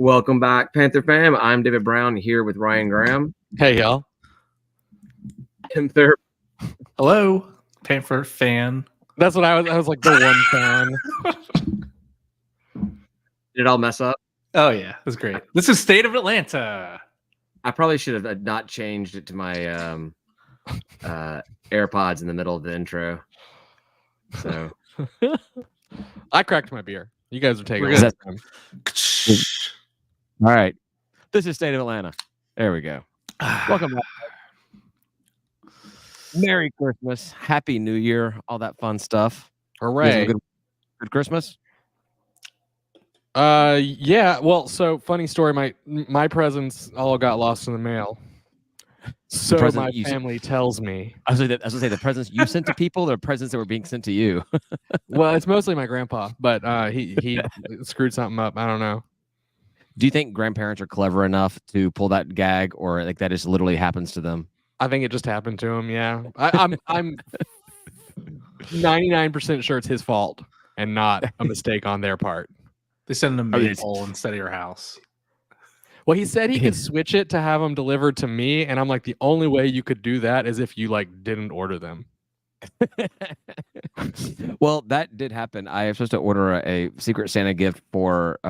Welcome back, Panther fam. I'm David Brown here with Ryan Graham. Hey, y'all. Panther. Hello, Panther fan. That's what I was like the one fan. Did it all mess up? Oh, yeah. That's great. This is State of Atlanta. I probably should have not changed it to my AirPods in the middle of the intro. So I cracked my beer. You guys are taking We're it. good. All right. This is State of Atlanta. There we go. Welcome back. Merry Christmas. Happy New Year. All that fun stuff. You guys have a Hooray. good Christmas? Yeah. Well, so funny story. My presents all got lost in the mail. So present my you- family tells me. I was going to say the presents you sent to people, the presents that were being sent to you. Well, it's mostly my grandpa, but he screwed something up. I don't know. Do you think grandparents are clever enough to pull that gag, or like that just literally happens to them? I think it just happened to him. Yeah. I'm 99% sure it's his fault and not a mistake on their part. They send them Oh, a yes. maypole instead of your house. Well, he said he could switch it to have them delivered to me, and I'm like, the only way you could do that is if you like didn't order them. Well, that did happen. I was supposed to order a Secret Santa gift for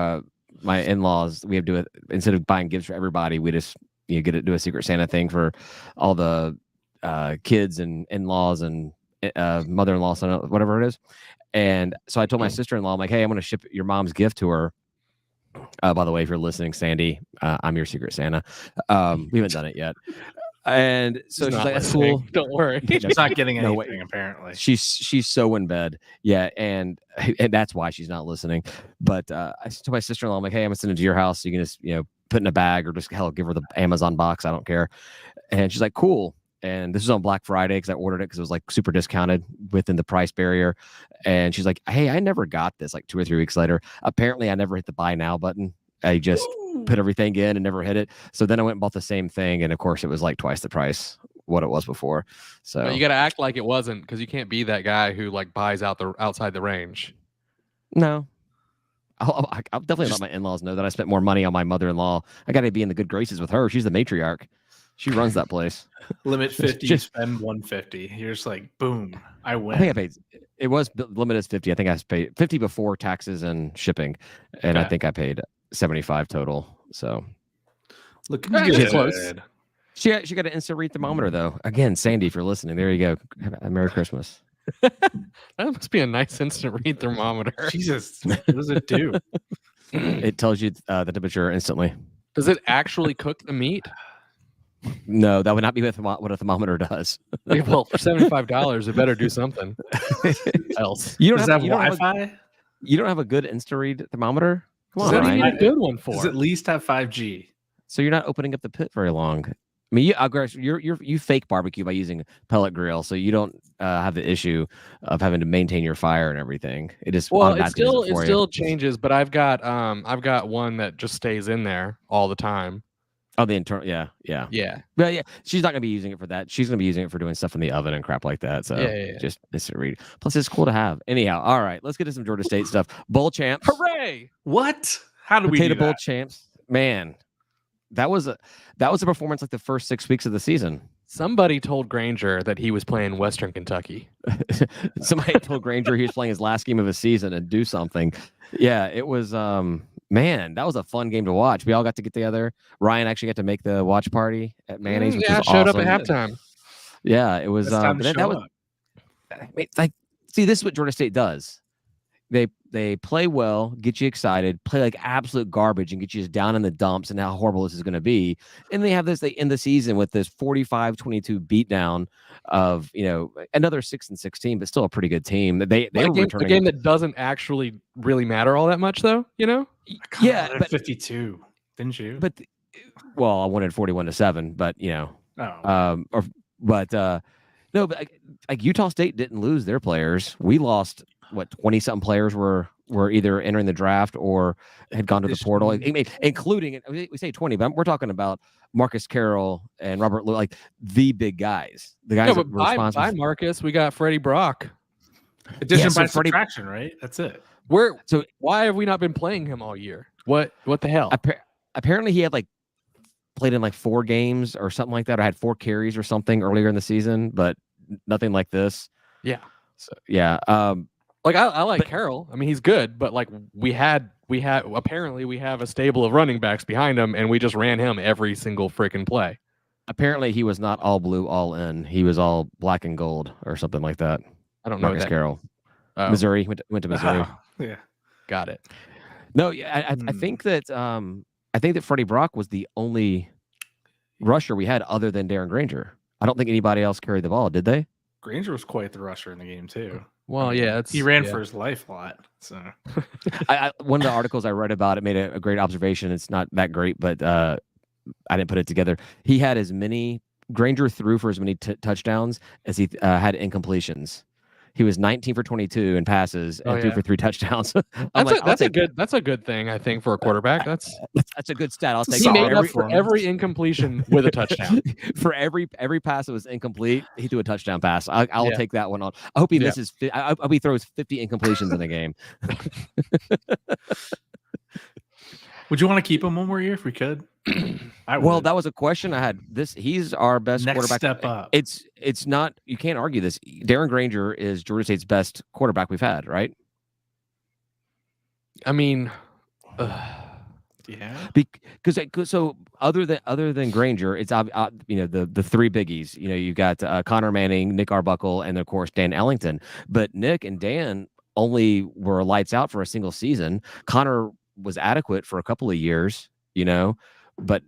my in-laws. We have to do it instead of buying gifts for everybody. We just do a Secret Santa thing for all the kids and in-laws and mother-in-law, son, whatever it is. And so I told my sister-in-law, I'm like, hey, I'm going to ship your mom's gift to her. By the way, if you're listening, Sandy, I'm your Secret Santa. We haven't done it yet. And so she's not like, that's listening. cool. Don't worry. She's not getting No anything, way. apparently. She's so in bed. Yeah, and that's why she's not listening. But I told my sister-in-law, I'm like, hey, I'm gonna send it to your house. You can just put in a bag or just give her the Amazon box. I don't care. And she's like, cool. And this was on Black Friday because I ordered it because it was like super discounted within the price barrier. And she's like, hey, I never got this. Like 2 or 3 weeks later, apparently I never hit the buy now button. I just put everything in and never hit it. So then I went and bought the same thing, and of course it was like twice the price what it was before. So No, you got to act like it wasn't, because you can't be that guy who like buys outside the range. no. I'll definitely let my in-laws know that I spent more money on my mother-in-law. I got to be in the good graces with her. She's the matriarch. She runs that place. Limit 50, Just- spend 150. You're just like, boom, I win. I think I paid. It was limited as 50. I think I paid 50 before taxes and shipping, and I Okay. think I paid 75 total. So Looking Yeah, good. you're close. she got an instant read thermometer though. Again, Sandy, if you're listening, there you go. Have a Merry Christmas. That must be a nice instant read thermometer. Jesus, what does it do? It tells you the temperature instantly. Does it actually cook the meat? No, that would not be what a thermometer does. Yeah, well, for $75, it better do something else. You Does don't it have, have you don't have a- Wi-Fi? you don't have a good instant read thermometer. Come Does on, that What do you Ryan. need a good one Does for? it at least have 5G? So you're not opening up the pit very long. I mean, you fake barbecue by using pellet grill, so you don't have the issue of having to maintain your fire and everything. It just Well, it automatically does still it it for you. still changes, but I've got one that just stays in there all the time. Oh, the internal, yeah. Yeah. But yeah, she's not gonna be using it for that. She's gonna be using it for doing stuff in the oven and crap like that. So Yeah. just instant read. Plus, it's cool to have. Anyhow, all right, let's get to some Georgia State stuff. Bowl champs, Hooray! What? How do we potato do bowl that? champs. Man, that was a performance like the first 6 weeks of the season. Somebody told Granger that he was playing Western Kentucky. Somebody told Granger he was playing his last game of his season and do something. Yeah, it was man, that was a fun game to watch. We all got to get together. Ryan actually got to make the watch party at Manny's, which Yeah, I was showed awesome. up at halftime. Yeah, it was It's time to that show was up. I mean, like, see, this is what Georgia State does. They play well, get you excited, play like absolute garbage, and get you just down in the dumps and how horrible this is going to be. And they end the season with this 45-22 beatdown of another 6-16, but still a pretty good team. They A were game, returning a game that doesn't actually really matter all that much, though. yeah, At but 52, didn't you? but well, I wanted 41-7, but Oh, no, but like Utah State didn't lose their players. We lost 20-something players were either entering the draft or had gone to the portal, including, we say 20, but we're talking about Marcus Carroll and Robert Lewis, like the big guys, the guys Yeah, that but were responsible. by Marcus, we got Freddie Brock. addition so by Freddie- subtraction, right? That's it. Why have we not been playing him all year? What the hell? Apparently he had like played in like 4 games or something like that, or had 4 carries or something earlier in the season, but nothing like this. Yeah. So yeah. Like I like Carroll. I mean, he's good, but like we had apparently we have a stable of running backs behind him, and we just ran him every single freaking play. Apparently he was not all blue, all in. He was all black and gold or something like that. I don't know Marcus that. Carroll. Oh, Missouri went to Missouri. Yeah. got it. No, yeah, I think that Freddie Brock was the only rusher we had other than Darren Granger. I don't think anybody else carried the ball, did they? Granger was quite the rusher in the game too. Well, yeah, he ran for his life a lot. So one of the articles I read about it made a great observation. It's not that great, but I didn't put it together. He had Granger threw for as many touchdowns as he had incompletions. He was 19 for 22 in passes and threw for 3 touchdowns. That's a good thing, I think, for a quarterback. That's a good stat. I'll take he made up for every incompletion with a touchdown. For every pass that was incomplete, he threw a touchdown pass. I'll take that one on. I hope he misses. I hope he throws 50 incompletions in a game. Would you want to keep him one more year if we could? Well, that was a question I had. He's our best Next quarterback. Step up. It's not. You can't argue this. Darren Granger is Georgia State's best quarterback we've had, right? I mean, yeah. Because so other than Granger, it's the 3 biggies. You've got Connor Manning, Nick Arbuckle, and of course Dan Ellington. But Nick and Dan only were lights out for a single season. Connor was adequate for a couple of years, but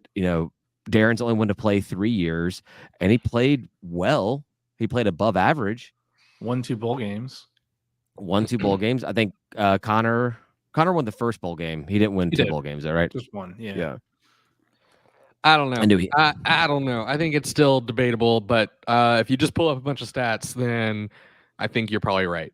Darren's only wanted to play 3 years, and he played well. He played above average. 1-2 bowl games. 1-2 bowl games. I think Connor won the first bowl game. He didn't win 2 bowl games, is that right? Just one. Yeah. Yeah. I don't know. I knew I don't know. I think it's still debatable, but if you just pull up a bunch of stats, then I think you're probably right.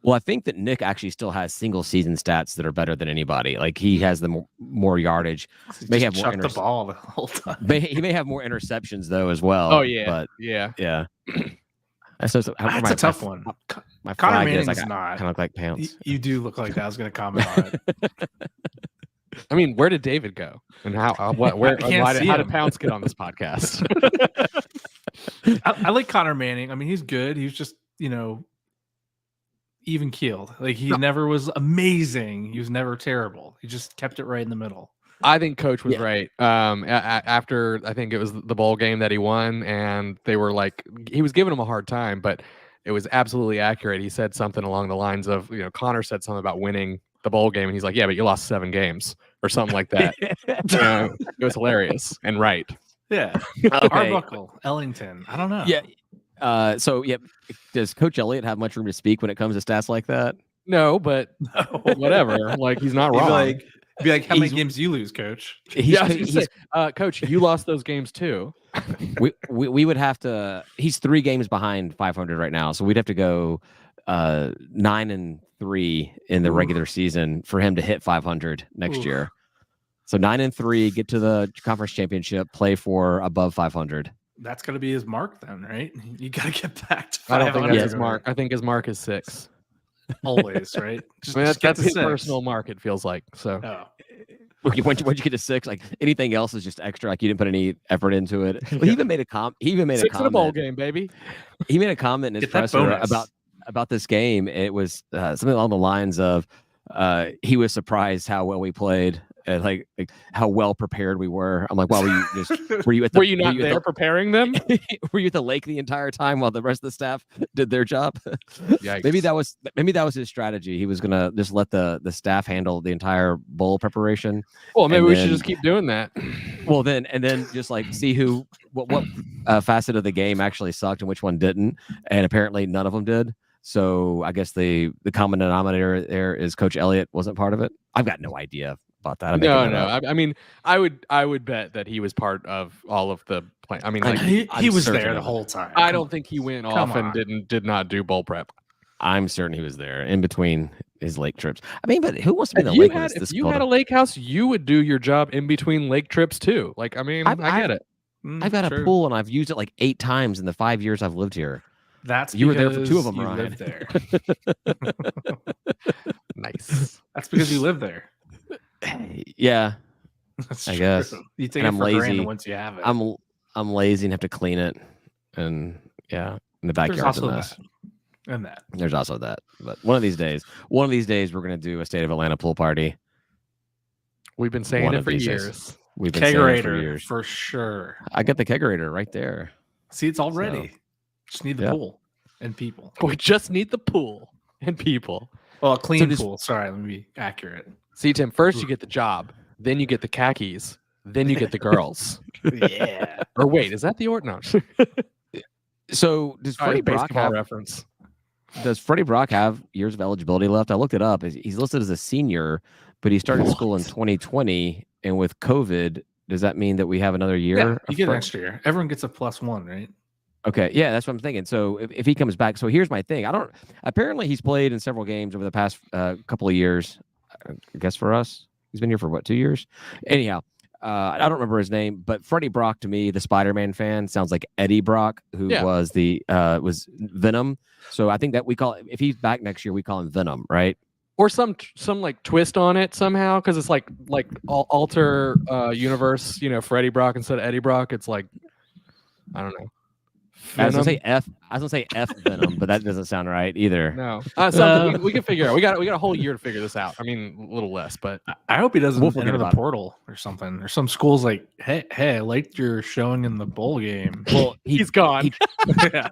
Well, I think that Nick actually still has single season stats that are better than anybody. Like he has the more yardage. May have more the ball the whole time. He may have more interceptions though as well. Oh yeah, but yeah. That's a tough one. My Connor Manning's not. Kind of look like pants. You do look like that. I was going to comment on it. I mean, where did David go, and how? How did Pounce get on this podcast? I like Connor Manning. I mean, he's good. He's just even keeled. Like he never was amazing. He was never terrible. He just kept it right in the middle. I think Coach was right. After I think it was the bowl game that he won, and they were like, he was giving him a hard time, but it was absolutely accurate. He said something along the lines of, Connor said something about winning the bowl game, and he's like, yeah, but you lost 7 games or something like that. It was hilarious and right. Yeah. Okay. Arbuckle, Ellington. I don't know. Yeah. Does Coach Elliott have much room to speak when it comes to stats like that? No, but whatever. Like he's not wrong. Be like, how many games do you lose, Coach? Coach, you lost those games too. we would have to. He's 3 games behind 500 right now, so we'd have to go 9-3 in the regular season for him to hit 500 next year. So 9-3, get to the conference championship, play for above 500. That's going to be his mark then, right? You got to get back to 500. I don't think that's his mark. I think his mark is 6. Always, right? That's his personal mark, it feels like. So once you get to 6, like anything else is just extra. Like you didn't put any effort into it. Well, he even made a comment. 6 in a bowl game, baby. He made a comment in his presser about this game. It was something along the lines of he was surprised how well we played. Like how well prepared we were. I'm like, wow, were you not there preparing them? Were you at the lake the entire time while the rest of the staff did their job? Yikes. Maybe that was his strategy. He was gonna just let the staff handle the entire bowl preparation. Well, maybe we should just keep doing that. Well, then just like see what facet of the game actually sucked and which one didn't, and apparently none of them did. So I guess the common denominator there is Coach Elliott wasn't part of it. I've got no idea about that. No. I mean, I would bet that he was part of all of the plan. I mean, like he was there the whole time. I don't think he went off and did not do bowl prep. I'm certain he was there in between his lake trips. I mean, but who wants to be in the lake? If you had a lake house, you would do your job in between lake trips too. Like, I mean, I get it. I've got a pool and I've used it like 8 times in the 5 years I've lived here. That's you were there for 2 of them, Ryan. There. Nice. That's because you live there. Yeah, That's I true. guess. You take And it I'm for lazy. granted once you have it. I'm lazy and have to clean it, and yeah, in the There's backyard's a also mess. that. And that. There's also that. But one of these days, we're gonna do a State of Atlanta pool party. We've been saying One it of for these days. years. We've been saying it for Kegerator years. for sure. I got the kegerator right there. See, it's all ready. Just need the Yeah. pool and people. We just need the pool and people. Well, a clean just- pool. Sorry, let me be accurate. See, Tim, first you get the job, then you get the khakis, then you get the girls. Yeah. Or wait, is that the order? No. So does Sorry, Freddie Brock basketball have reference. Does Freddie Brock have years of eligibility left? I looked it up. He's listed as a senior, but he started school in 2020, and with COVID, does that mean that we have another year? Yeah, of you get an Fred- extra year. Everyone gets a +1, right? Okay, yeah, that's what I'm thinking. So if he comes back, so here's my thing. Apparently he's played in several games over the past couple of years. I guess for us, he's been here for what, 2 years? Anyhow, I don't remember his name, but Freddie Brock to me, the Spider-Man fan, sounds like Eddie Brock, who Yeah. was was Venom. So I think that if he's back next year, we call him Venom, right? Or some like twist on it somehow, because it's like alter universe, Freddie Brock instead of Eddie Brock. It's like, I don't know. I was gonna Venom? say F Venom, but that doesn't sound right either. No, something we can figure out. We got a whole year to figure this out. I mean, a little less, but I hope he doesn't We'll forget enter the about it. portal or something. Or some school's like, hey, I liked your showing in the bowl game. Well, he's gone. Yeah,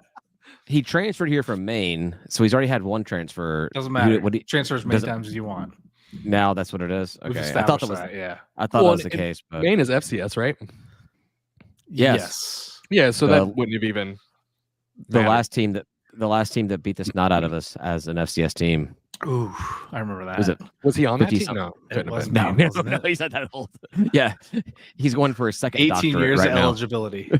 he transferred here from Maine, so he's already had one transfer. doesn't matter. What Transfer as many does it- times as you want. now that's what it is. We've Okay, I thought established that was. yeah. I thought Well, that was the and- case, but Maine is FCS, right? Yes. Yeah, so The- that wouldn't have even the mattered. last team that beat the snot out of us as an FCS team. Ooh, I remember that. Was it? Was he on that 50 team? No, It couldn't have was been. not. No, wasn't it? he's not that old. Yeah, he's going for his second 18 doctorate years right of now. eligibility.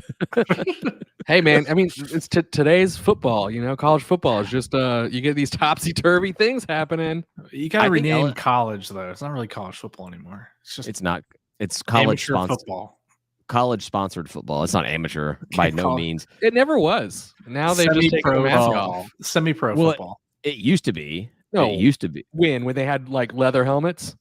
Hey man, I mean, it's today's football. College football is just you get these topsy turvy things happening. You got I to think rename Ele- college though. It's not really college football anymore. It's just It's not. It's college amateur sponsored. football. College sponsored football. It's not amateur by no College- means. It never was. Now they've just taken the Semi-pro mask football. off. Semi-pro Well, football. It used to be. No, It used to be. when they had like leather helmets.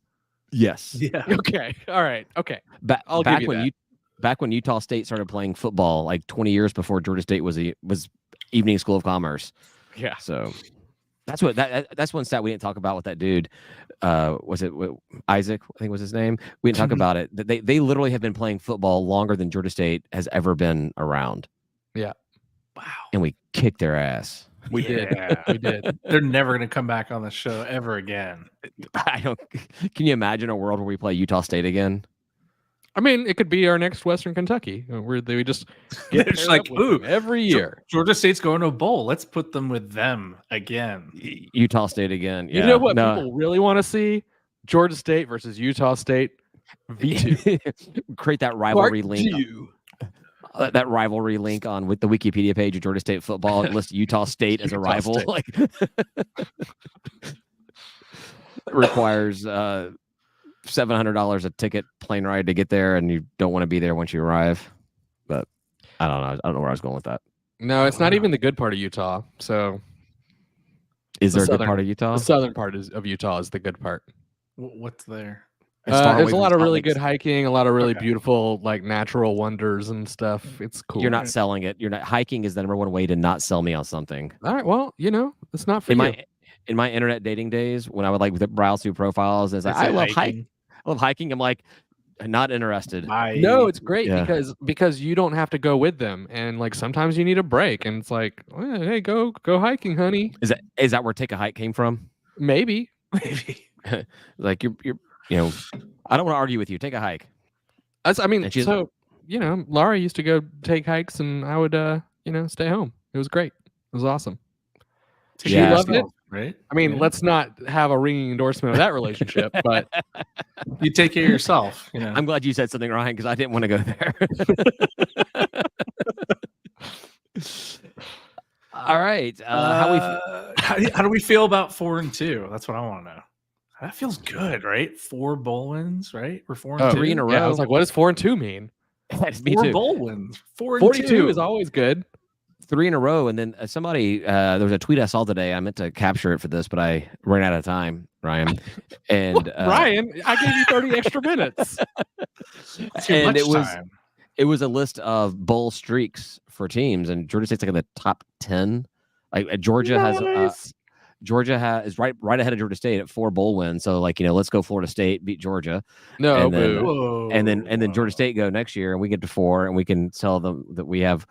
Yes. Yeah. Okay, all right, okay. I'll give Back you when that. back when Utah State started playing football, like 20 years before Georgia State was evening school of commerce. Yeah, So that's one stat we didn't talk about with that dude. Was it Isaac? I think was his name. We didn't talk about it. That they literally have been playing football longer than Georgia State has ever been around. Yeah. Wow. And we kicked their ass. we did. Yeah. We did. They're never going to come back on the show ever again. I don't. Can you imagine a world where we play Utah State again? I mean, it could be our next Western Kentucky, where they just They're get just paired like, up with them ooh, every year. Georgia State's going to a bowl. Let's put them with them again. Utah State again. You Yeah. know what No. people really want to see? Georgia State versus Utah State V2. Create that rivalry Part link. two. That rivalry link on with the Wikipedia page of Georgia State football. It lists Utah State as a Utah rival. State. Like requires $700 a ticket plane ride to get there, and you don't want to be there once you arrive. But I don't know. I don't know where I was going with that. No, it's not even the good part of Utah. So Is The there a good southern- part of Utah? the southern part of Utah is the good part. What's there? As far There's away a lot from of really Salt Lake good hiking, a lot of really Okay. beautiful like natural wonders and stuff. It's cool. You're not selling it. You're not hiking is the number one way to not sell me on something. All right. Well, it's not for In you. my internet dating days, when I would like browse through profiles, and it's like Is I it love hiking? I love hiking. I'm like not interested. No, it's great Yeah. because you don't have to go with them, and like sometimes you need a break, and it's like, well, hey, go hiking, honey. Is that where Take a Hike came from? Maybe. Maybe. Like you're I don't want to argue with you. Take a hike. I mean, And she's- so Laura used to go take hikes, and I would stay home. It was great. It was awesome. Take Yeah. care of Loved it. yourself, right? I mean, Yeah. let's not have a ringing endorsement of that relationship, but You take care of yourself. I'm glad you said something, Ryan, because I didn't want to go there. All right. How do we feel about 4-2? That's what I want to know. That feels good, right? 4 bowl wins, right? We're 4-2. 3 in a yeah, I row. was like, what does 4-2 mean? Me 4 too. bowl wins. 4-2 42 is always good. 3 in a row, and then somebody there was a tweet I saw today. I meant to capture it for this, but I ran out of time, Ryan. And Ryan, I gave you 30 extra minutes. Too much it was time. it was a list of bowl streaks for teams, and Georgia State's like in the top 10. Like Georgia has is right ahead of Georgia State at 4 bowl wins. So like let's go Florida State beat Georgia. No, and then, boo. and then Georgia State go next year, and we get to 4, and we can tell them that we have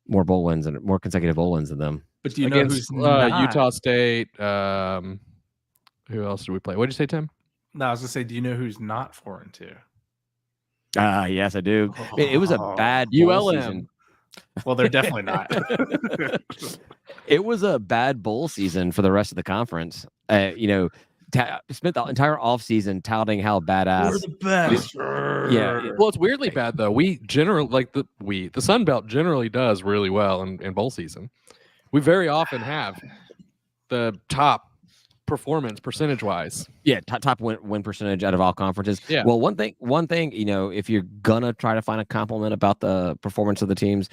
more bowl wins and more consecutive bowl wins than them. But do you know Against who's not? Utah State. Who else did we play? What did you say, Tim? No, I was gonna say, do you know who's not 4-2? Yes, I do. It was a bad bowl ULM. season. Well, they're definitely not. It was a bad bowl season for the rest of the conference. Spent the entire offseason touting how badass. We're the best. Yeah. Well, it's weirdly bad though. We generally the Sun Belt generally does really well in bowl season. We very often have the top performance percentage wise. Yeah, top win percentage out of all conferences. Yeah. Well, one thing, if you're gonna try to find a compliment about the performance of the teams,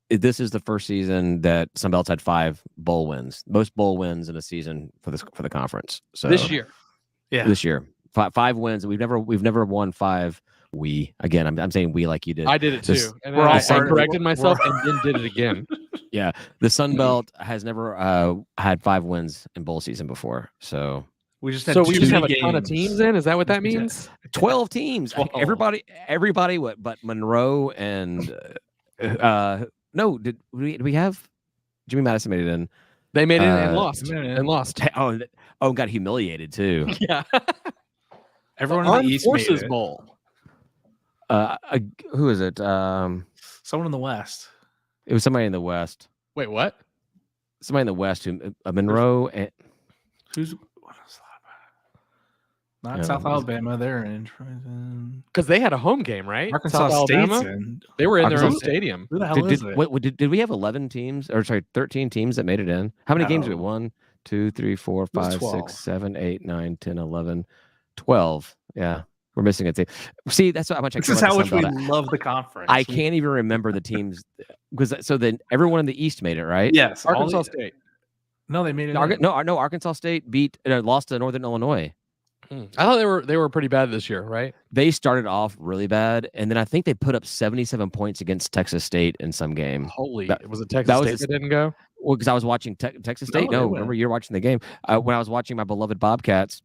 this is the first season that Sunbelt's had 5 bowl wins, most bowl wins in a season for the conference. So This year. Yeah. this year, 5 wins. We've never won 5. I'm saying we like you did. I did it This- too. And we're then all I starting- corrected we're- myself and then did it again. The Sun Belt has never had 5 wins in bowl season before. So We just had So we too just have many a ton of games. teams in. Is that what that Yeah. means? 12 teams. 12. Everybody but Monroe and no, did we have Jimmy Madison made it in? They made it and Uh, lost. And lost. Got humiliated too. Yeah. Everyone in the Armed East made Forces it. Bowl. Who is it? Someone in the West. It was somebody in the West. Wait, what? Somebody in the West who Monroe and Who's what is that? Not Yeah, South what is- Alabama. They're in Trenton. Because they had a home game, right? Arkansas South State's Alabama. in. They were in their own Arkansas- stadium. Who the hell is it? did we have 11 teams or 13 teams that made it in? How many games did we? No. 1, 2, 3, 4, It was 5, 12. 6, 7, 8, 9, 10, 11, 12. Yeah. We're missing a team. See, that's how much I This care is about how the much Sun we Belt. love the conference. I can't even remember the teams because so then everyone in the East made it, right? Yes. all Arkansas the- State. No, they made it. in. No, Arkansas State lost to Northern Illinois. I thought they were pretty bad this year, right? They started off really bad, and then I think they put up 77 points against Texas State in some game. Holy, That- was it Texas that was State that didn't go? Well, because I was watching Texas State. they No, went. remember you're watching the game. When I was watching my beloved Bobcats,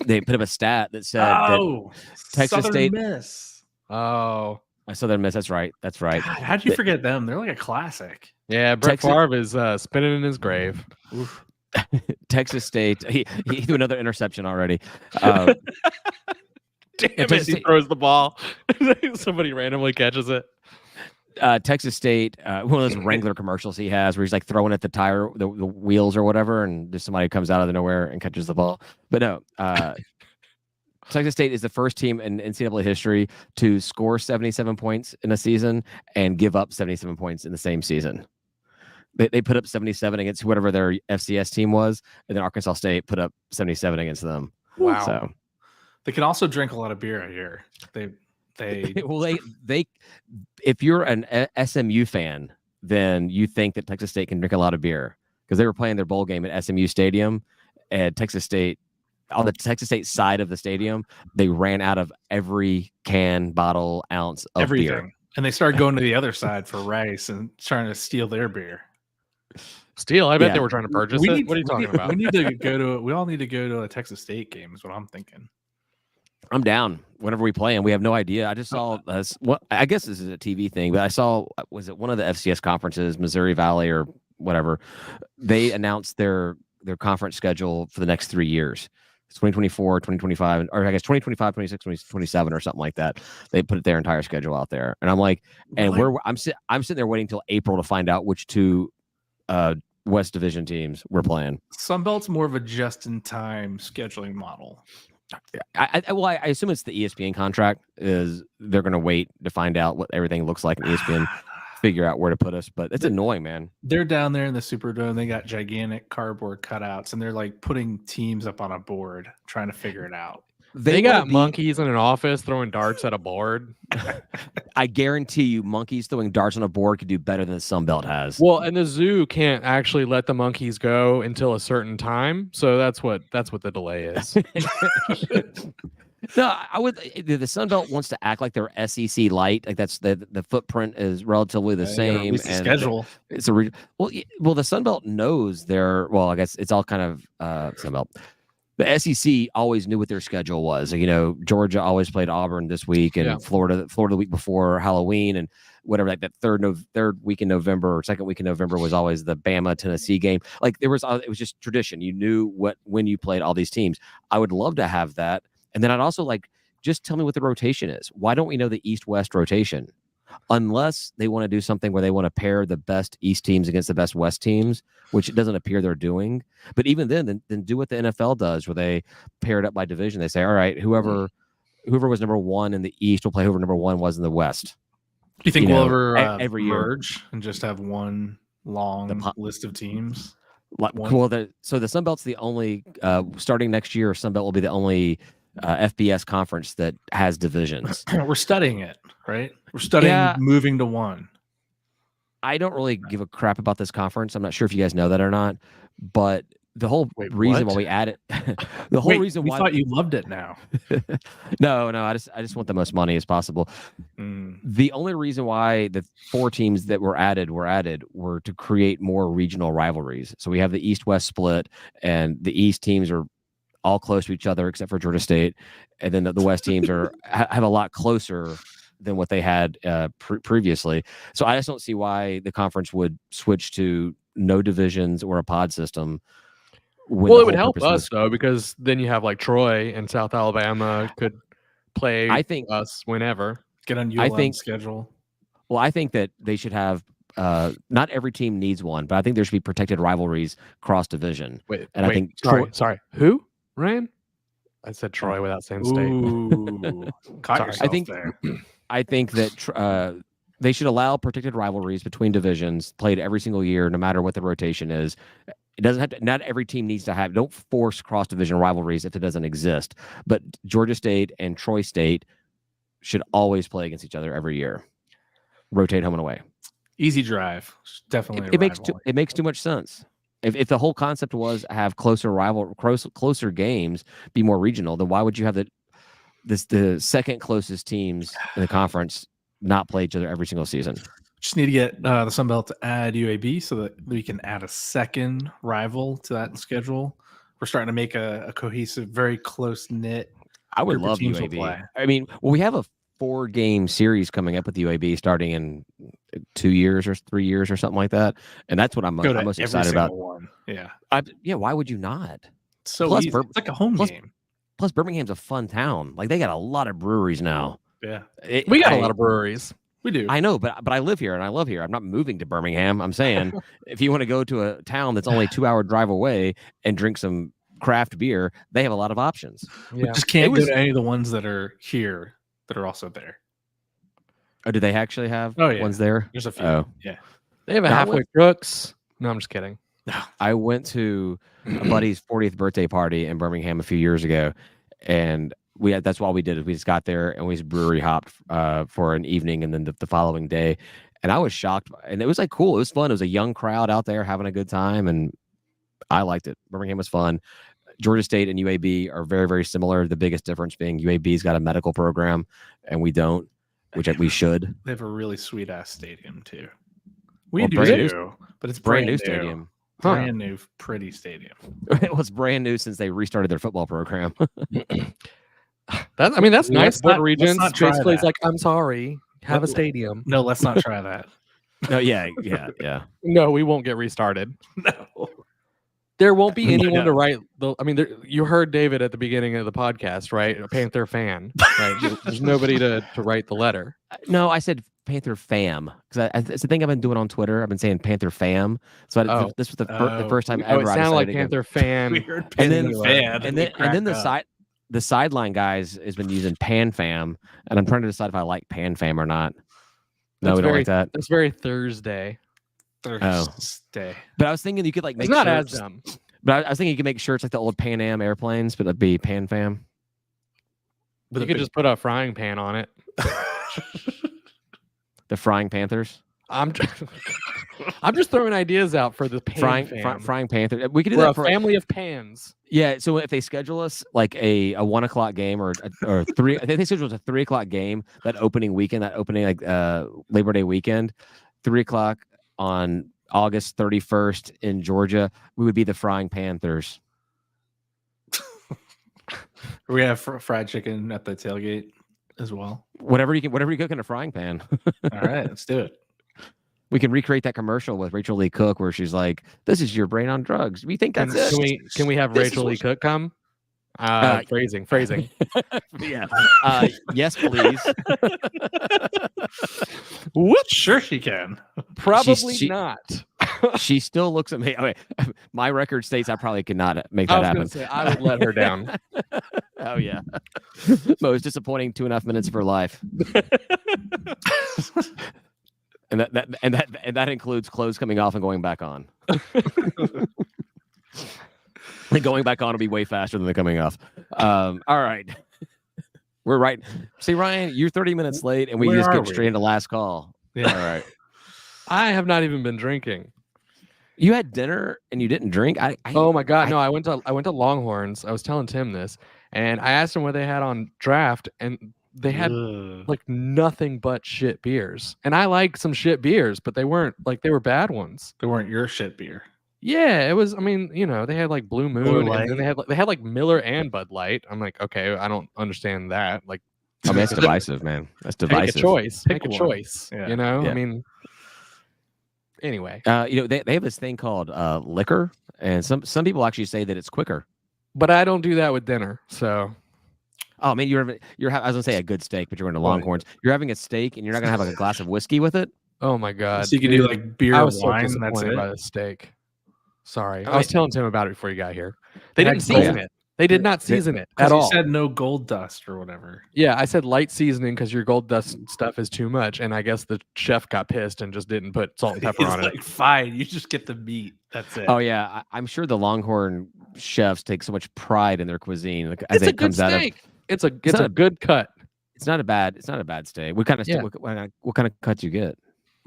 they put up a stat that said that Oh, Texas Southern State- Miss. Oh, I Southern Miss. That's right. That's right. God, how'd you They- forget them? They're like a classic. yeah. Brett Texas- Favre is spinning in his grave. Texas State. He threw another interception already. Uh, Damn it! Texas He State- throws the ball. Somebody randomly catches it. Texas State, one of those Wrangler commercials he has where he's like throwing at the tire, the wheels or whatever, and just somebody comes out of nowhere and catches the ball. But no, Texas State is the first team in NCAA history to score 77 points in a season and give up 77 points in the same season. They put up 77 against whatever their FCS team was, and then Arkansas State put up 77 against them. Wow. So They can also drink a lot of beer. I hear they. well, they if you're an SMU fan, then you think that Texas State can drink a lot of beer because they were playing their bowl game at SMU Stadium, and Texas State on the Texas State side of the stadium, they ran out of every can, bottle, ounce of everything. beer. And they started going to the other side for rice and trying to steal their beer. Steal? I bet Yeah. they were trying to purchase We it. need- What are you talking about? We need to go to. We all need to go to a Texas State game. Is what I'm thinking. I'm down whenever we play, and we have no idea. I just saw what I guess this is a TV thing, but I saw was it one of the FCS conferences, Missouri Valley or whatever. They announced their conference schedule for the next 3 years. It's 2024, 2025, or I guess 2025, 26, 2027 or something like that. They put their entire schedule out there, and I'm like, and Really? I'm sitting there waiting till April to find out which 2 West Division teams we're playing. Sunbelt's more of a just-in-time scheduling model. I assume it's the ESPN contract. Is they're going to wait to find out what everything looks like, and ESPN figure out where to put us. But it's annoying, man. They're down there in the Superdome. They got gigantic cardboard cutouts, and they're like putting teams up on a board, trying to figure it out. They wanna got monkeys in an office throwing darts at a board. I guarantee you, monkeys throwing darts on a board could do better than the Sun Belt has. Well, and the zoo can't actually let the monkeys go until a certain time, so that's what the delay is. No, I would. The Sun Belt wants to act like they're SEC light, like that's the footprint is relatively the same. And schedule. It's well, the Sun Belt knows their. Well, I guess it's all kind of Sun Belt. The SEC always knew what their schedule was. You know, Georgia always played Auburn this week, and Florida the week before Halloween, and whatever. Like that third week in November or second week in November was always the Bama Tennessee game. Like it was just tradition. You knew when you played all these teams. I would love to have that. And then I'd also like, just tell me what the rotation is. Why don't we know the East-West rotation? Unless they want to do something where they want to pair the best East teams against the best West teams, which it doesn't appear they're doing. But even then do what the NFL does, where they pair it up by division. They say, all right, whoever was number one in the East will play whoever number one was in the West. Do you think we'll ever every year merge and just have one long list of teams? Well, so the Sun Belt's the only, starting next year, Sun Belt will be the only FBS conference that has divisions. We're studying it, right? We're studying moving to one. I don't really give a crap about this conference. I'm not sure if you guys know that or not, but the whole reason why we added the whole reason we why thought you loved it now. No, I just want the most money as possible. The only reason why the 4 teams that were added were to create more regional rivalries. So we have the East-West split, and the East teams are all close to each other except for Georgia State, and then the West teams have a lot closer than what they had previously. So I just don't see why the conference would switch to no divisions or a pod system. Well, it would help us though, because then you have like Troy and South Alabama could play us whenever. Get on ULM's schedule. Well, I think that they should have not every team needs one, but I think there should be protected rivalries cross division. I think sorry. Who? Ryan? I said Troy without saying state. Ooh, I think that they should allow protected rivalries between divisions played every single year, no matter what the rotation is. It doesn't have to. Not every team needs to have. Don't force cross division rivalries if it doesn't exist. But Georgia State and Troy State should always play against each other every year. Rotate home and away. Easy drive, definitely. It makes too much sense. If the whole concept was have closer games, be more regional, then why would you have the second closest teams in the conference not play each other every single season? Just need to get the Sun Belt to add UAB so that we can add a second rival to that schedule. We're starting to make a cohesive, very close knit. I would love UAB. I mean, we have a 4-game series coming up with UAB starting in 2 years or 3 years or something like that, and that's what I'm most excited about. One. Yeah, why would you not? So easy. It's like a home game. Plus, Birmingham's a fun town. Like they got a lot of breweries now. Yeah, we got a lot of breweries. We do. I know, but I live here and I love here. I'm not moving to Birmingham. I'm saying if you want to go to a town that's only 2-hour drive away and drink some craft beer, they have a lot of options. Yeah. We just can't go to any of the ones that are here that are also there. Oh, do they actually have ones there? There's a few. Oh. Yeah. They have a Halfway Crooks. No, I'm just kidding. I went to a buddy's 40th birthday party in Birmingham a few years ago, and that's what we did. Is we just got there and we just brewery hopped for an evening, and then the following day, and I was shocked. And it was like cool. It was fun. It was a young crowd out there having a good time, and I liked it. Birmingham was fun. Georgia State and UAB are very, very similar. The biggest difference being UAB's got a medical program, and we don't, which we should. They have a really sweet ass stadium too. We do too, but it's brand new stadium. Brand new, pretty stadium. Well, it's brand new since they restarted their football program. That's nice. Puerto Regions basically it's like, I'm sorry, have a stadium. No, let's not try that. No, yeah. No, we won't get restarted. No. There won't be anyone to write. You heard David at the beginning of the podcast, right? A Panther fan, right? There's nobody to write the letter. No, I said Panther fam because it's the thing I've been doing on Twitter. I've been saying Panther fam. So this was the first time ever. It sounded like Panther fan. We heard Panther fan, and then the sideline guys has been using Pan Fam, and I'm trying to decide if I like Pan Fam or not. No, we don't like that. That's very Thursday. But I was thinking you could like make it's not shirts. as dumb. But I was thinking you could make shirts like the old Pan Am airplanes, but it'd be Pan Fam. With You a could big- just put a frying pan on it. The Frying Panthers. I'm I'm just throwing ideas out for the pan fam. Frying Panther. We could do We're that a for family of pans. Yeah, so if they schedule us like a 1 o'clock game or 3, I think they schedule us a 3 o'clock game that opening weekend, that opening like Labor Day weekend, 3 o'clock on August 31st in Georgia, we would be the Frying Panthers. We have fried chicken at the tailgate as well. Whatever you cook in a frying pan. All right, let's do it. We can recreate that commercial with Rachel Lee Cook where she's like, "This is your brain on drugs. We think Can, that's it." can we have This is Rachel Lee what- Cook come? Phrasing. Yeah. Yes, please. What? Sure, she can. Probably she- not. She still looks at me. Okay, my record states I probably could not make I that was happen. gonna say I would let her down. Oh yeah. Most disappointing 2.5 minutes of her life. And that includes clothes coming off and going back on. And going back on will be way faster than the coming off. All right. We're right. See, Ryan, you're 30 minutes late and we Where just are get we? straight into last call. Yeah. All right. I have not even been drinking. You had dinner and you didn't drink? Oh my god, no! I went to Longhorns. I was telling Tim this, and I asked him what they had on draft, and they had Ugh. like nothing but shit beers. And I like some shit beers, but they weren't like they were bad ones. They weren't your shit beer. Yeah, it was. I mean, you know, they had like Blue Moon, and then Light. they had like Miller and Bud Light. I'm like, okay, I don't understand that. Like, I mean, that's divisive, man. That's make divisive. a choice. Pick Make a one. choice. Yeah. You know, Yeah. I mean. Anyway, They have this thing called liquor, and some people actually say that it's quicker. but I don't do that with dinner. So Oh man, I was gonna say a good steak, but you're going to Well, Longhorns. You're having a steak, and you're not gonna have like a glass of whiskey with it. oh my god, So you can do dude, like beer, I was so wine, and that's disappointed it. by the steak. Sorry, I I was mean- telling Tim about it before you got here. They Had didn't gold. season it. They did not season it at You all. said no gold dust or whatever. Yeah, I said light seasoning because your gold dust stuff is too much, and I guess the chef got pissed and just didn't put salt and pepper He's on like, it. fine, you just get the meat. That's it. Oh yeah, I'm sure the Longhorn chefs take so much pride in their cuisine like, as It's a it good comes out of. steak. It's a not a a- good cut. It's not a bad steak. What kind of Yeah. what kind of cut you get?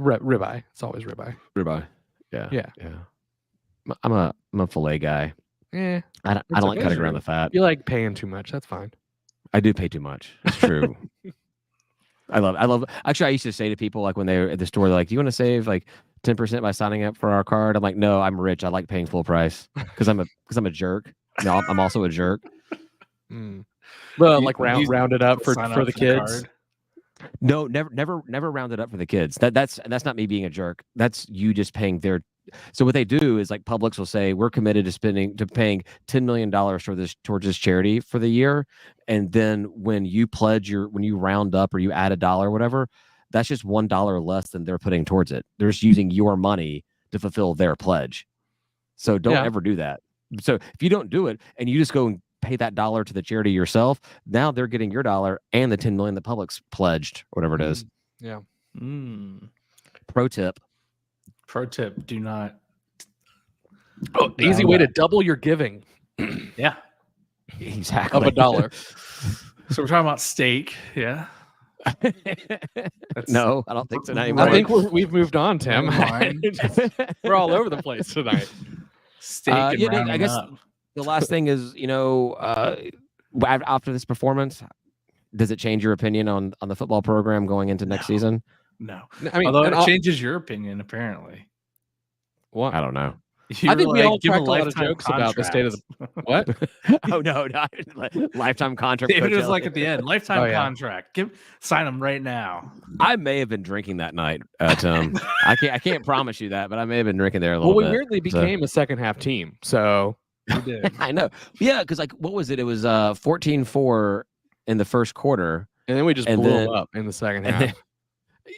Ribeye. It's always ribeye. Ribeye. Yeah. Yeah. Yeah. I'm a fillet guy. Yeah, I don't It's a like cutting pleasure. around the fat. you like paying too much. That's fine. I do pay too much. It's true. I love. Actually, I used to say to people like when they were at the store, they're like, "Do you want to save like 10% by signing up for our card?" I'm like, "No, I'm rich. I like paying full price because I'm a jerk. No, I'm also a jerk. Mm. Well, You- like you round it up for Sign the up kids. card. No, never round it up for the kids. That's not me being a jerk. That's you just paying their. So what they do is like Publix will say we're committed to paying $10 million towards this charity for the year, and then when you round up or you add $1 or whatever, that's just $1 less than they're putting towards it. They're just using your money to fulfill their pledge. So don't Yeah. ever do that. So if you don't do it and you just go and pay that $1 to the charity yourself, now they're getting your $1 and the 10 million that Publix pledged, whatever it is. Yeah. Mm. Pro tip. Pro tip: do not. Oh, easy way to double your giving Yeah. Exactly. of $1. So we're talking about steak. Yeah. That's- No, I don't think so. Not I anymore. I think we've moved on, Tim. Wine. We're all over the place tonight. Steak and yeah, I rounding guess- up. the last thing is, after this performance, does it change your opinion on the football program going into next No. season? No. I mean, Although and it I'll- changes your opinion, apparently. what? I don't know. You I think were we all like, give cracked a lot of lifetime jokes about the state of the contract. what? Oh no, lifetime contract. David was Coachella. like at the end, lifetime Oh, yeah. contract. Sign them right now. I may have been drinking that night, Tim. I can't promise you that, but I may have been drinking there a Well, little we bit. weirdly became a second half team. So You did. I know. Yeah, because like what was it? It was 14-4 in the first quarter. and then we just And blew then- them up in the second And, half. then-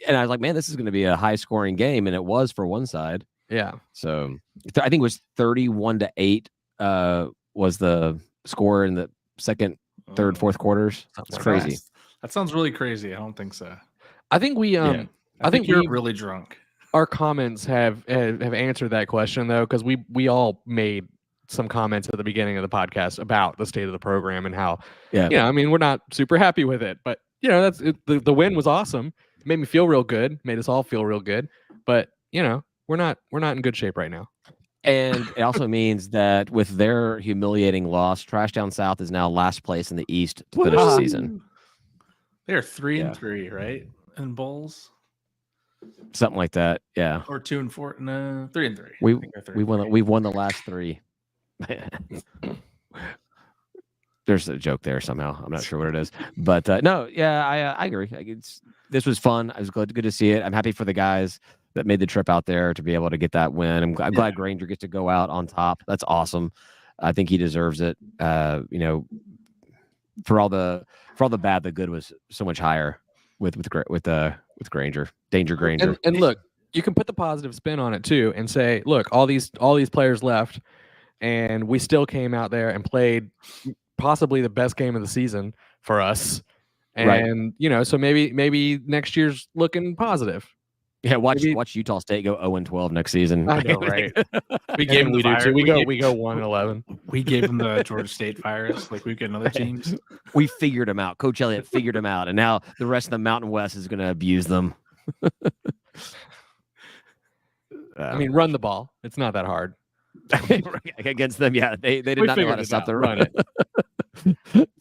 and I was like, man, this is going to be a high scoring game. And it was for one side. Yeah. So I think it was 31-8 was the score in the second, third, fourth quarters. It's like crazy. That sounds really crazy. I don't think so. I think we Yeah. I think you're we- really drunk. our comments have answered that question though, because we all made some comments at the beginning of the podcast about the state of the program and how, Yeah. I mean, we're not super happy with it, but that's the win was awesome. It made me feel real good, made us all feel real good, but we're not in good shape right now. And it also means that with their humiliating loss, Trash Down South is now last place in the East to finish the season. They're 3-3, right? In bowls, Something like that. Yeah. or 2-4. No, 3-3. We've won the last 3. There's a joke there somehow. I'm not sure what it is, but no, yeah, I agree. This was fun. I was good to see it. I'm happy for the guys that made the trip out there to be able to get that win. I'm glad Granger gets to go out on top. That's awesome. I think he deserves it. For all the bad, the good was so much higher with Granger. Danger Granger. And look, you can put the positive spin on it too, and say, look, all these players left, and we still came out there and played possibly the best game of the season for us. And so maybe next year's looking positive. Yeah, watch Utah State go 0-12 next season. I know, right? We gave them we the do too. virus. We go 1-11. We gave them the Georgia State virus. Like we've got other teams. We figured them out. Coach Elliott figured them out, and now the rest of the Mountain West is going to abuse them. I mean, run the ball. It's not that hard. Against them, yeah, they did We not know how figured to it stop out. the Run run. it.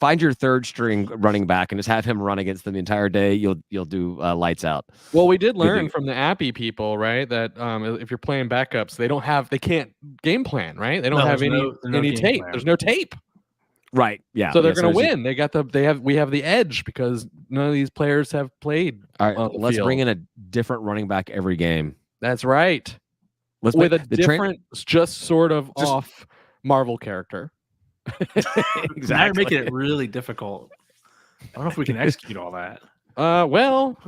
Find your third string running back and just have him run against them the entire day. You'll do lights out. Well, we did learn from the Appy people, right? That if you're playing backups, they can't game plan, right? They don't have any tape. There's no tape. Right. Yeah. So they're going to win. We have the edge because none of these players have played. All right. Let's bring in a different running back every game. That's right. With a different, just sort of off Marvel character. Exactly. Now you're making it really difficult. I don't know if we can execute all that. Well,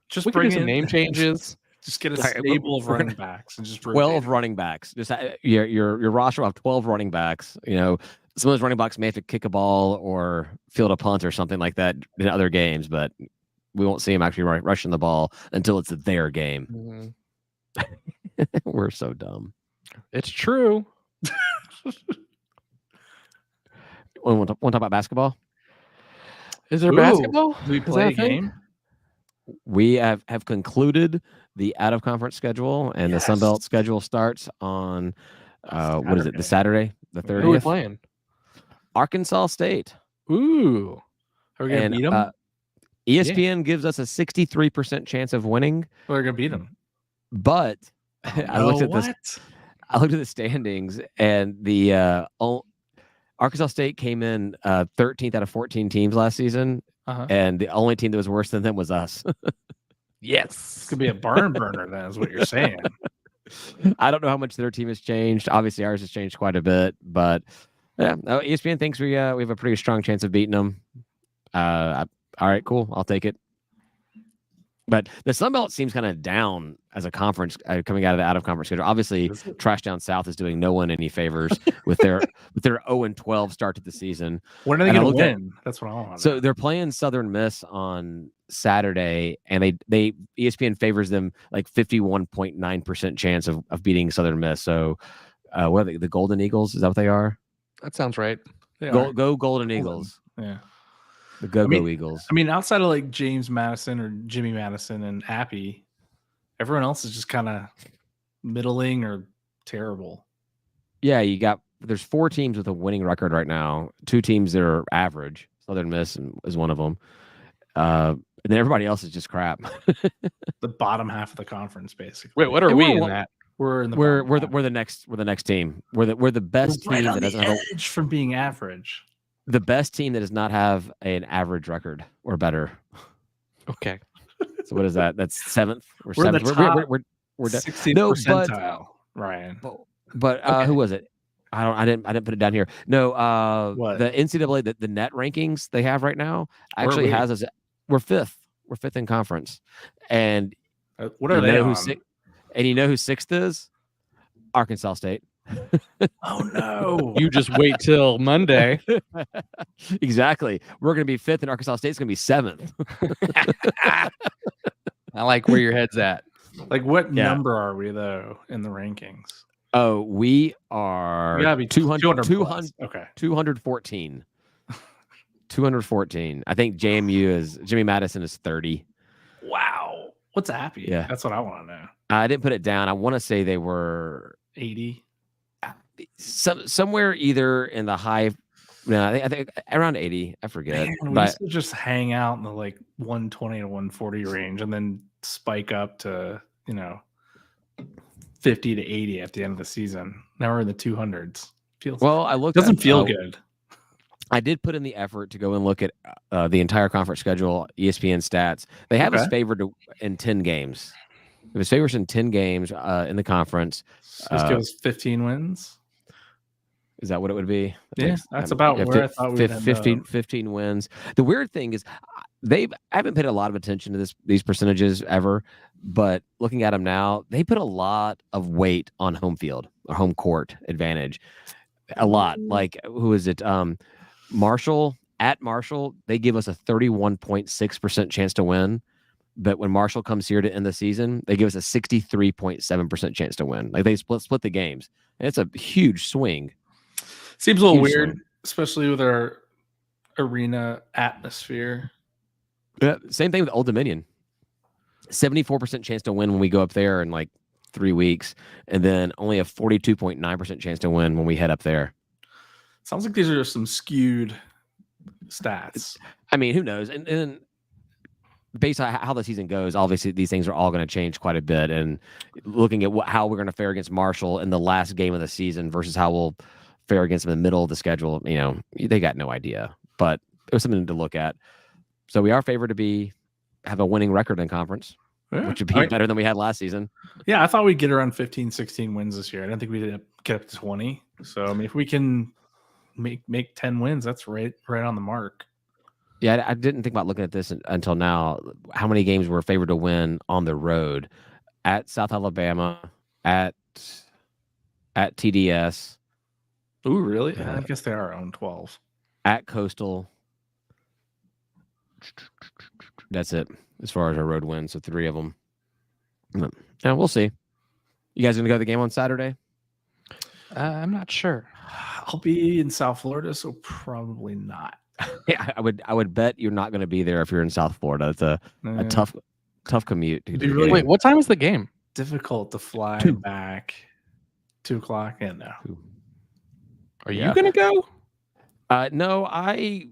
just we bring can do some name changes. Just get a stable of running backs and just 12 running backs. Just your roster will have 12 running backs. Some of those running backs may have to kick a ball or field a punt or something like that in other games, but we won't see them actually rushing the ball until it's their game. Mm-hmm. We're so dumb. It's true. Want to talk about basketball? Is there basketball? Do we play a game? We have concluded the out-of-conference schedule, and the Sun Belt schedule starts on what is it? The Saturday, the 30th. Who are we playing? Arkansas State. Ooh, are we gonna beat them? ESPN gives us a 63% chance of winning. We're gonna beat them. But I looked at this. I looked at the standings, and the Arkansas State came in 13th out of 14 teams last season, and the only team that was worse than them was us. Yes, this could be a barn burner. Then is what you're saying. I don't know how much their team has changed. Obviously, ours has changed quite a bit, but yeah, ESPN thinks we have a pretty strong chance of beating them. All right, cool. I'll take it. But the Sun Belt seems kind of down as a conference coming out of the out-of-conference schedule. Obviously, Trash Down South is doing no one any favors with their 0-12 start to the season. When are they going to win? That's what I want. So they're playing Southern Miss on Saturday, and they ESPN favors them like 51.9% chance of beating Southern Miss. So what are they, the Golden Eagles? Is that what they are? That sounds right. Go Golden Eagles. Yeah. The Go Eagles. I mean, outside of like James Madison or Jimmy Madison and Appy, everyone else is just kind of middling or terrible. Yeah, there's 4 teams with a winning record right now. 2 teams that are average. Southern Miss is one of them. And then everybody else is just crap. The bottom half of the conference, basically. Wait, what are we in that? We're in the we're the next team. We're the best team that doesn't have edge from being average. The best team that does not have an average record or better. Okay. So what is that? That's 7th or 7th. The top we're 60th percentile, Ryan. But okay. Who was it? I didn't put it down here. No, the NCAA the net rankings they have right now actually has us. We're 5th. We're 5th in conference. And what are they on? And you know who 6th is? Arkansas State. Oh no! You just wait till Monday. Exactly. We're going to be 5th, and Arkansas State's going to be 7th. I like where your head's at. Like, what number are we though in the rankings? Oh, we are We gotta be 200, 200 Okay. 214. 214. I think Jimmy Madison is 30. Wow. What's Appy? Yeah. That's what I want to know. I didn't put it down. I want to say they were 80. somewhere either in the high. No, I think around 80. I forget. Man, we But used to just hang out in the like 120 to 140 range and then spike up to, 50 to 80 at the end of the season. Now we're in the 200s. I looked. Doesn't feel good. I did put in the effort to go and look at the entire conference schedule, ESPN stats. They have us favored in 10 games. It was favorites in 10 games in the conference. This goes 15 wins. Is that what it would be? Yeah, that's about where I thought we'd 15 wins. The weird thing is I haven't paid a lot of attention to these percentages ever, but looking at them now, they put a lot of weight on home field or home court advantage. A lot. Like, who is it? Marshall, they give us a 31.6% chance to win. But when Marshall comes here to end the season, they give us a 63.7% chance to win. Like, they split the games. And it's a huge swing. Seems a little Huge weird, swing. especially with our arena atmosphere. Yeah, same thing with Old Dominion. 74% chance to win when we go up there in like 3 weeks, and then only a 42.9% chance to win when we head up there. Sounds like these are some skewed stats. I mean, who knows? And based on how the season goes, obviously these things are all going to change quite a bit. And looking at how we're going to fare against Marshall in the last game of the season versus how we'll fare against them in the middle of the schedule, they got no idea. But it was something to look at. So we are favored to have a winning record in conference, which would be better than we had last season. Yeah, I thought we'd get around 15, 16 wins this year. I didn't think we'd get up to 20. So, I mean, if we can make 10 wins, that's right on the mark. Yeah, I didn't think about looking at this until now. How many games we're favored to win on the road? At South Alabama, at TDS. Ooh, really? I guess they are on 12. At Coastal. That's it as far as our road wins. So 3 of them. Yeah, we'll see. You guys gonna go to the game on Saturday? I'm not sure. I'll be in South Florida, so probably not. Yeah, I would bet you're not going to be there if you're in South Florida. It's a tough commute. Really Wait, what time is the game? difficult to fly 2. back. 2 o'clock? Yeah, no. Are you gonna go? No, I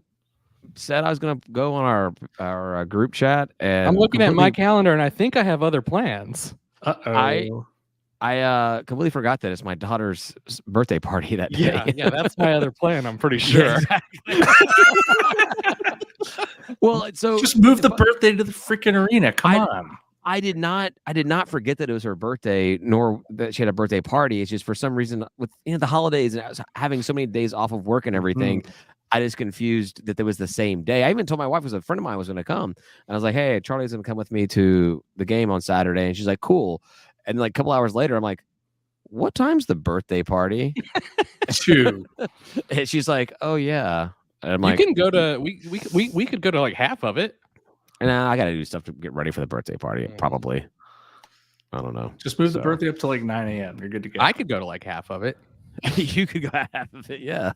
said I was going to go on our group chat, and I'm looking at my calendar, and I think I have other plans. Uh-oh. I completely forgot that it's my daughter's birthday party that day. Yeah, that's my other plan. I'm pretty sure. Yeah, exactly. Well, so Just move the birthday to the freaking arena. Come on. I did not forget that it was her birthday, nor that she had a birthday party. It's just for some reason with the holidays and I was having so many days off of work and everything, I just confused that it was the same day. I even told my wife, was a friend of mine was going to come, and I was like, "Hey, Charlie's going to come with me to the game on Saturday," and she's like, "Cool." And like a couple hours later, I'm like, "What time's the birthday party?" 2. And she's like, "Oh yeah." And I'm You like, can go to we could go to like half of it. and I got to do stuff to get ready for the birthday party. Probably. I don't know. Just move the So- birthday up to like 9 a.m. You're good to go. I could go to like half of it. You could go half of it. Yeah.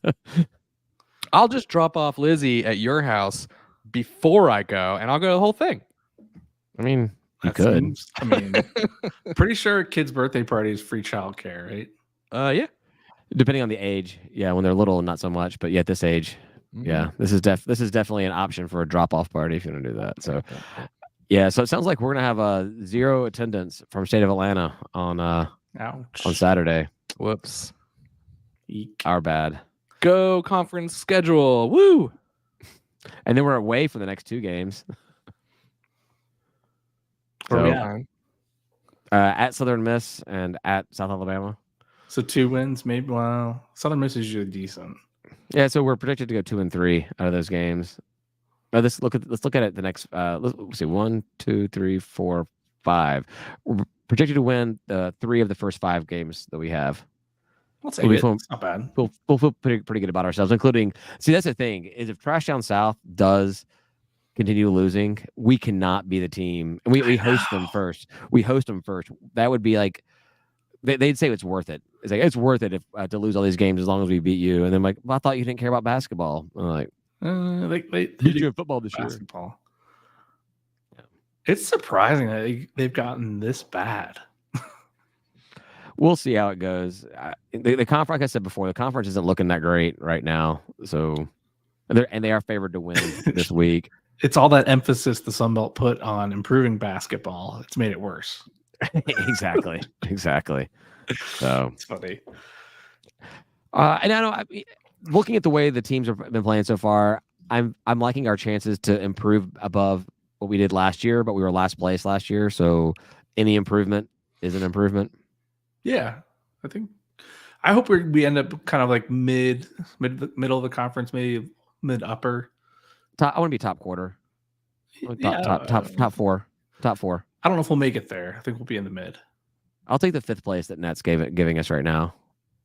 I'll just drop off Lizzie at your house before I go, and I'll go the whole thing. I mean, you That could. seems- I mean, pretty sure a kid's birthday party is free childcare, right? Yeah. Depending on the age. Yeah. When they're little, not so much. But yeah, at this age, yeah, this is definitely an option for a drop-off party if you want to do that. So yeah, so it sounds like we're gonna have 0 attendance from state of Atlanta on Ouch. Saturday. Whoops. Eek. Our bad. Go conference schedule. Woo. And then we're away for the next 2 games. Where we So, at? at Southern Miss and at South Alabama. So 2 wins, maybe. Well, Southern Miss is usually decent. Yeah, so we're projected to go 2 and 3 out of those games. Let's look at it the next. Let's see, 1, 2, 3, 4, 5. We're projected to win 3 of the first 5 games that we have. I'll take We'll be it. fun. It's not bad. We'll feel pretty good about ourselves, including. See, that's the thing is if Trash Down South does continue losing, we cannot be the team, and we host them first. We host them first. That would be like they'd say it's worth it. it's like it's worth it if to lose all these games as long as we beat you. And then like, well, I thought you didn't care about basketball. I'm like, They beat you in football this year. basketball. It's surprising that they've gotten this bad. We'll see how it goes. The conference, like I said before, the conference isn't looking that great right now. So, they are favored to win this week. It's all that emphasis the Sun Belt put on improving basketball. It's made it worse. Exactly. So It's funny. and I mean, looking at the way the teams have been playing so far, I'm liking our chances to improve above what we did last year, but we were last place last year. So any improvement is an improvement. Yeah, I hope we end up kind of like middle of the conference, maybe mid upper. I want to be top quarter. Top four. I don't know if we'll make it there. I think we'll be in the mid. I'll take the 5th place that Nets giving us right now,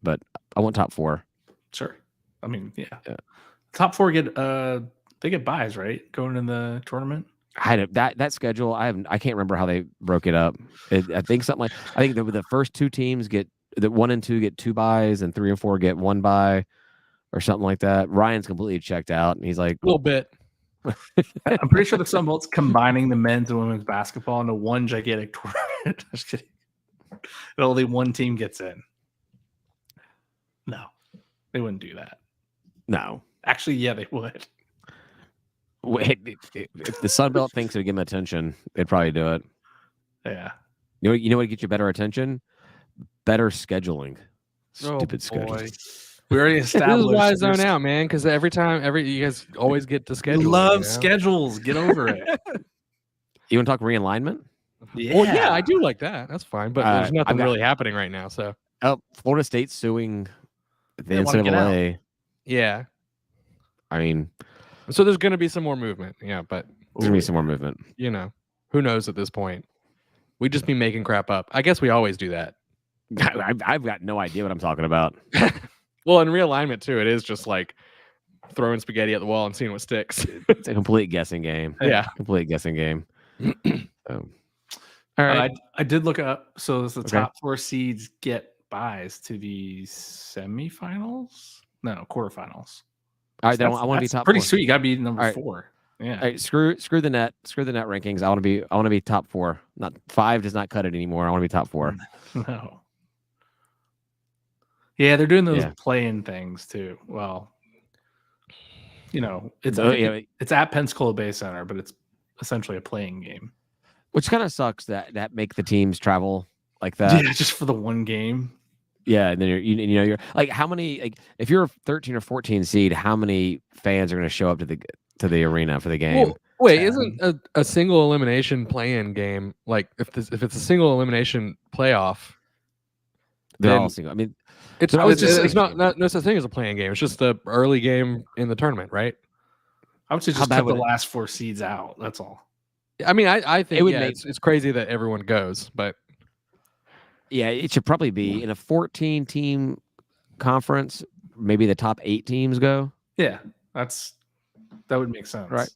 but I want top 4. Sure. I mean, yeah. Top 4 they get buys, right? Going in the tournament. That schedule. I can't remember how they broke it up. I think the first 2 teams get the 1 and 2 get 2 buys, and 3 and 4 get 1 buy, or something like that. Ryan's completely checked out, and he's like A little bit. I'm pretty sure the Sun Belt's combining the men's and women's basketball into one gigantic tournament. Just kidding. And only one team gets in. No, they wouldn't do that. no. Actually, yeah, they would. Wait, if the Sun Belt thinks it would give them attention, they'd probably do it. Yeah. You know what gets you better attention? Better scheduling. Stupid schedule. We already This is established. why I zone out, man. Because every you guys always get to We schedule. love schedules. Get over it. You want to talk realignment? Yeah. Well, yeah, I do like that. That's fine. But there's nothing I've got- really happening right now. So Oh, Florida State suing the They wanna get NCAA. yeah. I mean, So there's going to be some more movement. Yeah, but there's gonna be some more movement. who knows at this point? We just be making crap up. I guess we always do that. I've got no idea what I'm talking about. Well, in realignment too, it is just like throwing spaghetti at the wall and seeing what sticks. It's a complete guessing game. Yeah. Complete guessing game. So, all right. I did look up. So the Okay. top 4 seeds get buys to the semifinals. No, quarterfinals. All right. Then I That's- want to be that's top pretty 4. sweet. You got to be number All right. 4. Yeah. All right, screw the net rankings. I want to be top 4. Not 5 does not cut it anymore. I want to be top 4. No. Yeah, they're doing those Yeah. play-in things too. Well, it's So, at Pensacola Bay Center, but it's essentially a playing game. which kind of sucks that make the teams travel like that. Yeah, just for the one game. Yeah, and then you're like, how many, like, if you're a 13 or 14 seed, how many fans are going to show up to the arena for the game? Well, wait, 10. isn't a single elimination play-in game like if it's a single elimination playoff? They're then all single. I mean, It's But I was just it's not no such thing as a playing game. It's just the early game in the tournament, right? I would say How just bad cut the would it- last 4 seeds out. That's all. I mean, I think would yeah, make- it's crazy that everyone goes, but yeah, it should probably be in a 14 team conference. Maybe the top 8 teams go. Yeah, that would make sense. Right.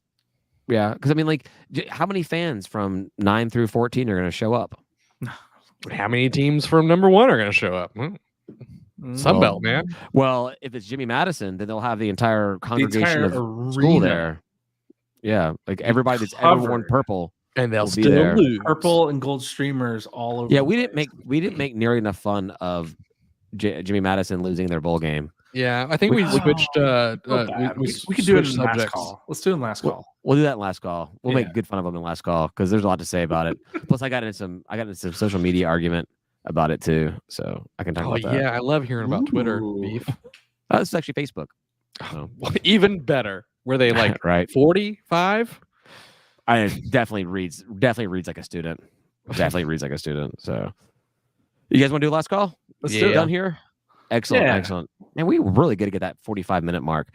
Yeah, because I mean, like, how many fans from 9 through 14 are going to show up? how many teams from number 1 are going to show up? Sun Belt, man. Well, if it's Jimmy Madison, then they'll have the entire The congregation entire of arena. school there. Yeah, like everybody that's ever worn Covered. purple. And they'll Will be still there. lose. Purple and gold streamers all over. Yeah, the we didn't place. make nearly enough fun of Jimmy Madison losing their bowl game. Yeah, I think we Oh, switched. So bad. We could do it in switched last call. Let's do it in last call. We'll do that in last call. We'll Yeah. make good fun of them in last call because there's a lot to say about it. Plus, I got into some social media argument about it too, so I can talk Oh about that. yeah, I love hearing about Twitter Ooh. beef. This is actually Facebook. So, Even better. Were they like right? 45? I definitely reads like a student. Definitely reads like a student. So, you guys want to do a last call? Let's Yeah. do it. Done here. Excellent, Yeah. excellent. And we were really good to get that 45-minute mark.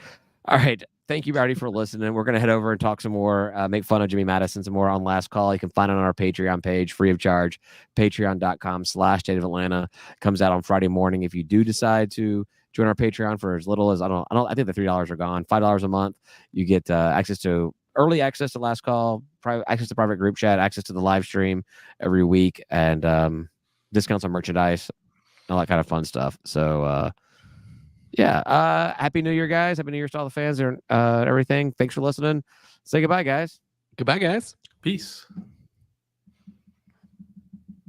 All right. Thank you, everybody, for listening. We're going to head over and talk some more, make fun of Jimmy Madison some more on Last Call. You can find it on our Patreon page, free of charge, patreon.com/State of Atlanta. Comes out on Friday morning. If you do decide to join our Patreon for as little as, I think the $3 are gone, $5 a month, you get early access to Last Call, private access to private group chat, access to the live stream every week, and discounts on merchandise. all that kind of fun stuff. So yeah, happy New Year, guys. Happy New Year to all the fans and everything. Thanks for listening. Say goodbye, guys. Goodbye, guys. Peace.